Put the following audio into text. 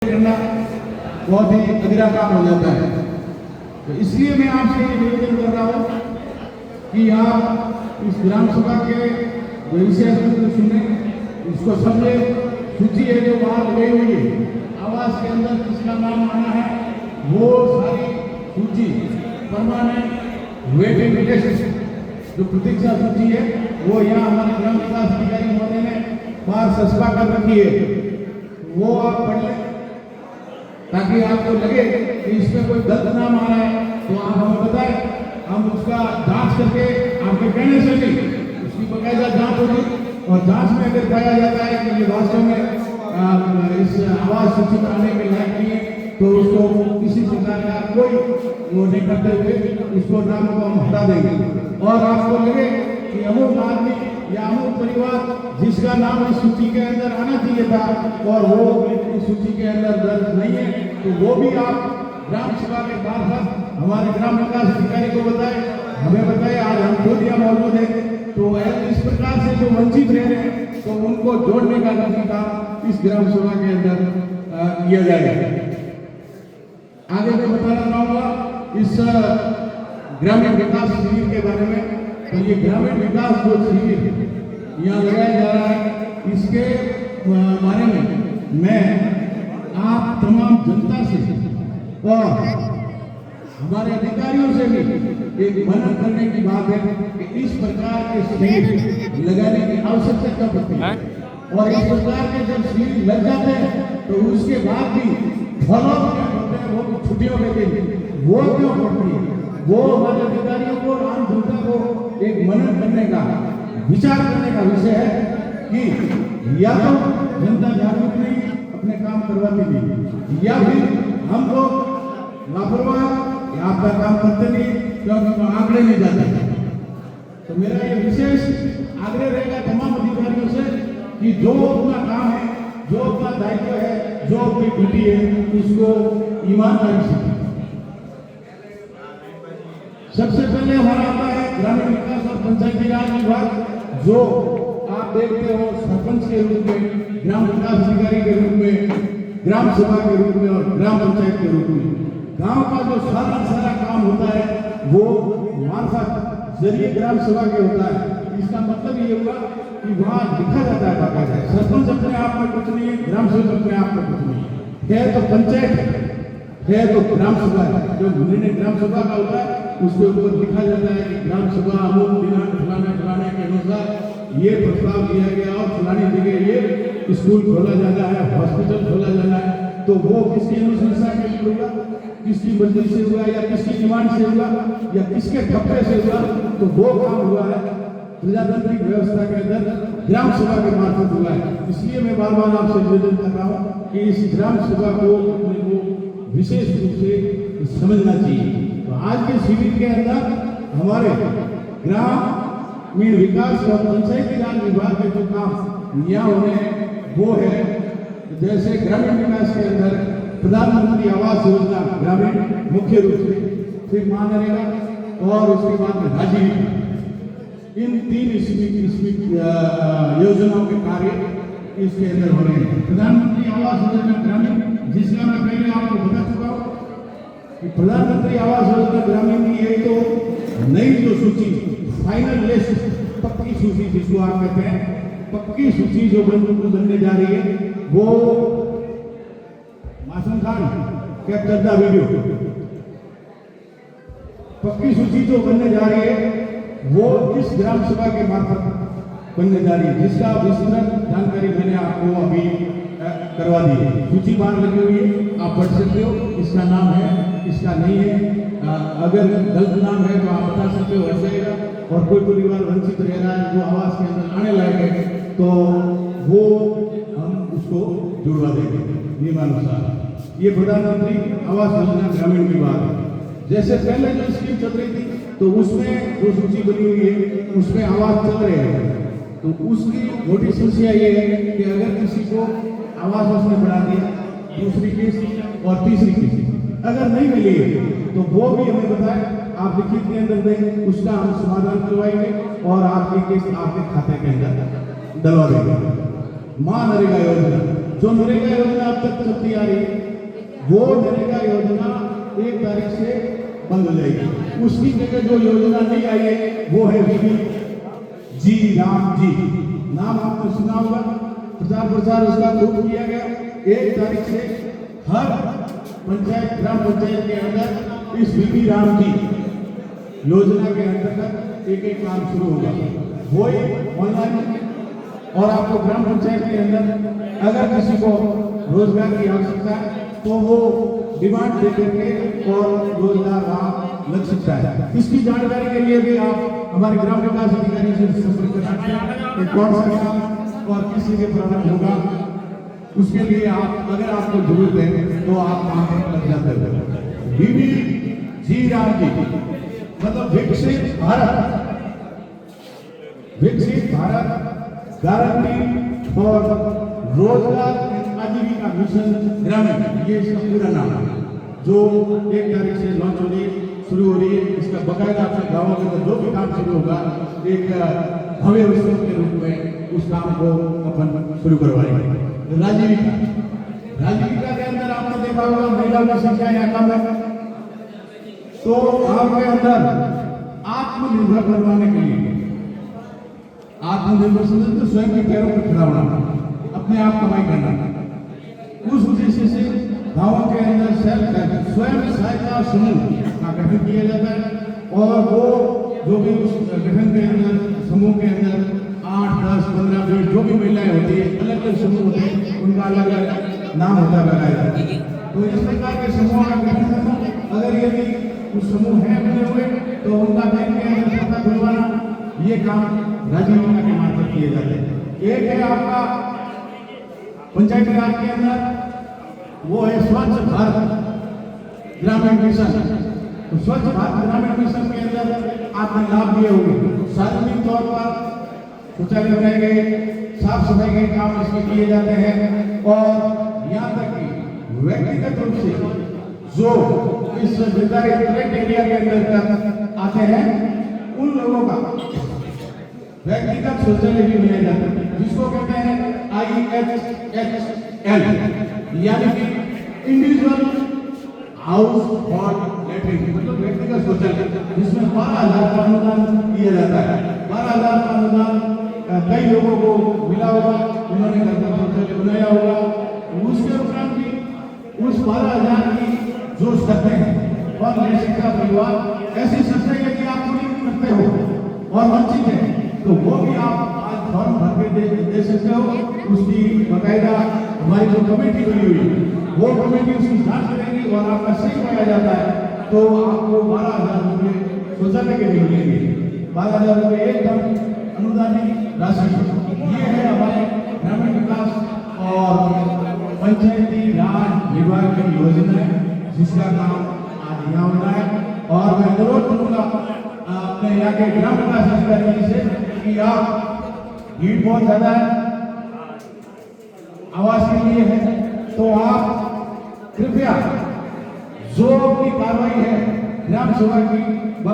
करना बहुत ही अधूरा काम हो जाता है। तो इसलिए मैं आपसे ये निवेदन कर रहा हूँ कि आप इस ग्राम सभा के जो विषय सुने, इसको समझे। सूची है जो बाहर लगाई हुई है आवास के अंदर किसका नाम आना है, वो सारी सूची परमानेंट वेटिंग लिस्ट जो प्रतीक्षा सूची है वो यहाँ हमारे ग्राम विकास अधिकारी महोदय ने बाहर सस्पा कर रखी है, वो आप पढ़ लें ताकि आपको लगे कि इसमें कोई गलत नाम आ रहा है तो आप हमें बताएं, हम उसका जांच करके आपके कहने से नहीं उसकी बकायदा जांच होगी और जांच में अगर पाया जाता है कि ये वास्तव में इस आवास सूची में आने के लायक नहीं है तो उसको किसी प्रकार का कोई वो नहीं करते हुए उसको नाम को हम हटा देंगे। और आपको लगे कि अमुक आदमी या अमुक परिवार जिसका नाम इस सूची के अंदर आना चाहिए था और वो इस सूची के अंदर दर्ज नहीं है तो वो भी आप ग्राम सभा के मार्फत हमारे ग्राम विकास अधिकारी को बताएं, हमें बताएं। आज हम खुद यहाँ मौजूद हैं तो इस प्रकार से जो वंचित रह रहे हैं तो उनको जोड़ने का काम इस ग्राम सभा के अंदर किया जाएगा। आगे मैं बताना चाहूँगा इस ग्रामीण विकास शिविर के बारे में। तो ये ग्रामीण विकास जो शिविर यहाँ लगाया जा रहा है इसके बारे में मैं आप तमाम जनता से और हमारे अधिकारियों से भी एक मनन करने की बात है कि इस प्रकार के शिविर लगाने की आवश्यकता पड़ती है और इस प्रकार के जब शिविर लग जाते हैं तो उसके बाद भी फॉलोअप क्या होते हैं, वो छुट्टियों के दिन वो क्यों पड़ती है, वो हमारे अधिकारियों को आम जनता को एक मनन करने का विचार करने का विषय है कि या तो जनता जागरूक नहीं अपने काम करवाती नहीं या फिर हम लोग लापरवाह या आपका काम करते नहीं क्योंकि आंकड़े नहीं जाते। तो मेरा ये विशेष आग्रह रहेगा तमाम अधिकारियों से कि जो अपना काम है, जो अपना दायित्व है, जो अपनी ड्यूटी है उसको ईमानदारी से। सबसे पहले हमारा आता है ग्रामीण विकास और पंचायती राज विभाग, जो आप देखते हो सरपंच के रूप में, ग्राम विकास अधिकारी के रूप में, ग्राम सभा के रूप में और ग्राम पंचायत के रूप में गांव का जो सारा काम होता है वो मार्फत जरिए ग्राम सभा के होता है। इसका मतलब ये हुआ कि वहाँ लिखा जाता है बाकायदा, सरपंच अपने आप में कुछ नहीं है, ग्राम सेवक अपने आप में कुछ नहीं है तो पंचायत है तो ग्राम सभा है। जो निर्णय ग्राम सभा का होता है उसके ऊपर लिखा जाता है कि ग्राम सभा अमुक दिनांक फलाने के अनुसार ये प्रस्ताव दिया गया और फलानी जगह ये स्कूल खोला जाना है, हॉस्पिटल खोला जाना है। तो वो किसकी अनुशंसा के लिए होगा, किसकी मर्जी से हुआ या किसकी डिमांड से हुआ या किसके ठप्पे से हुआ, तो वो काम हुआ है प्रजातांत्रिक व्यवस्था के अंदर ग्राम सभा के मार्फत हुआ है। इसलिए मैं बार बार आपसे निवेदन कर रहा हूँ कि इस ग्राम सभा को अपने को विशेष रूप से समझना चाहिए। तो आज के शिविर के अंदर हमारे ग्रामीण विकास और पंचायती राज विभाग के जो काम यहाँ होने हैं वो है जैसे ग्रामीण विकास के अंदर प्रधानमंत्री आवास योजना ग्रामीण मुख्य रूप से, फिर महानरेगा और उसके बाद में राजीव, इन तीन योजनाओं के कार्य इसके अंदर हो रहे हैं। प्रधानमंत्री आवास योजना ग्रामीण जिसका मैं पहले आपको बता चुका हूँ कि प्रधानमंत्री आवास योजना ग्रामीण की एक तो नई जो सूची फाइनल लिस्ट, पक्की सूची जिसको आप कहते हैं, पक्की सूची जो बनने जा रही है वो मासूम खान कैप्चर द वीडियो, पक्की सूची जो बनने जा रही है वो इस ग्राम सभा के मार्फत बनने जा रही है, जिसका विस्तृत जानकारी मैंने आपको अभी करवा दी है। सूची बाहर लगी हुई है, आप पढ़ सकते हो, इसका नाम है, इसका नहीं है। अगर गलत नाम है तो आप बता सकते हो, ऐसे और कोई परिवार वंचित रह रहा है जो आवास के अंदर आने लायक है तो वो हम उसको जुड़वा देंगे नियमानुसार। ये प्रधानमंत्री आवास योजना ग्रामीण विभाग जैसे पहले जो स्कीम चल रही थी तो उसमें जो सूची बनी हुई है उसमें आवास चल रहे हैं तो उसकी मोटी समस्या ये है कि अगर किसी को आवास उसने बढ़ा दिया, दूसरी किस्त और तीसरी किस्त अगर नहीं मिली तो वो भी हमें बताएं, आप लिखित के अंदर दें, उसका हम समाधान करवाएंगे और आपकी किस्त आपके खाते के अंदर डलवा देंगे। महानरेगा योजना जो नरेगा योजना अब तक चलती आ रही है, वो नरेगा योजना 1 तारीख से बंद हो जाएगी। उसकी जगह जो योजना नहीं आई है वो है श्री जी राम जी। नाम आपने सुना होगा, प्रचार प्रसार उसका खूब किया गया। 1 तारीख से हर पंचायत, ग्राम पंचायत के अंदर इस श्री राम जी योजना के अंतर्गत एक काम शुरू होगा, वो ऑनलाइन। और आपको ग्राम पंचायत के अंदर अगर किसी को रोजगार की आवश्यकता है तो वो डिमांड दे करके और रोजगार वहाँ लग सकता है। इसकी जानकारी के लिए भी आप हमारे ग्राम विकास अधिकारी से संपर्क कर सकते हैं कि कौन सा काम और किसी के प्रारंभ होगा। उसके लिए आप, अगर आपको जरूरत है तो आप वहाँ पर लग जाते हो। बीबी जी राम जी मतलब विकसित भारत, विकसित भारत गारंटी फॉर रोजगार आजीविका मिशन ग्रामीण, ये इसका पूरा नाम है, जो 1 तारीख से लॉन्च हो रही है, शुरू हो रही है। इसका बकायदा अपने गाँवों के अंदर जो भी काम शुरू होगा एक भव्य उत्सव के रूप में उस काम को अपन शुरू करवाएंगे। राजीविका, राजीविका के अंदर आपने देखा होगा महिला की संख्या यहाँ कम है, तो आपके अंदर आत्मनिर्भर करवाने के लिए, आत्मनिर्भर समझते स्वयं के पैरों पर खड़ा होना, अपने आप कमाई करना। उस उद्देश्य से गाँवों के अंदर स्वयं सहायता समूह का गठन किया जाता है। और वो जो भी उस गठन के अंदर, समूह के अंदर 8, 10, 15, 20 जो भी महिलाएं होती है, अलग अलग समूह होते हैं, उनका अलग अलग नाम होता लगाया जाता है। तो इस प्रकार के समूह का गठन करना, अगर यदि कुछ समूह है बने हुए तो उनका बैंक के अंदर खाता खुलवाना, ये काम राजीविका के मार्फत किए जाते हैं। एक है आपका पंचायती राज के अंदर, वो है स्वच्छ भारत ग्रामीण मिशन। तो स्वच्छ भारत ग्रामीण मिशन के अंदर आपने लाभ लिए होंगे। सार्वजनिक तौर पर शौचालय बनाए गए, साफ सफाई के काम इसमें किए जाते हैं। और यहाँ तक कि व्यक्तिगत रूप से जो इस निर्धारित एरिया के अंदर आते हैं, उन लोगों का व्यक्तिगत शौचालय भी बनाया जाता है, जिसको कहते हैं IHHL, यानी कि इंडिविजुअल हाउस हॉल्ड लैट्रिन, मतलब व्यक्तिगत शौचालय, जिसमें 12,000 का अनुदान दिया जाता है। 12,000 का अनुदान कई लोगों को मिला होगा, उन्होंने घर का शौचालय बनाया होगा। उसके उपरांत भी उस 12,000 की जो शर्तें हैं और ले सकता परिवार, ऐसी शर्तें यदि आप पूरी करते हो और वंचित है तो वो भी आप आज फॉर्म भर के दे सकते हो। उसकी बाकायदा हमारी जो कमेटी बनी हुई है, वो कमेटी उसकी जांच करेगी और आपका सही पाया जाता है तो आपको 12,000 रुपये शौचालय के लिए मिलेंगे। 12,000 रुपये एकदम अनुदानित राशि। ये है हमारे ग्रामीण विकास और पंचायती राज विभाग की योजना है, जिसका काम आज यहाँ हो रहा है। और मैं अनुरोध करूंगा अपने यहाँ के ग्राम विकास अधिकारी से कि आप, भीड़ बहुत ज्यादा है, आवाज के लिए है, तो आप कृपया जो भी कार्रवाई है ग्राम सभा की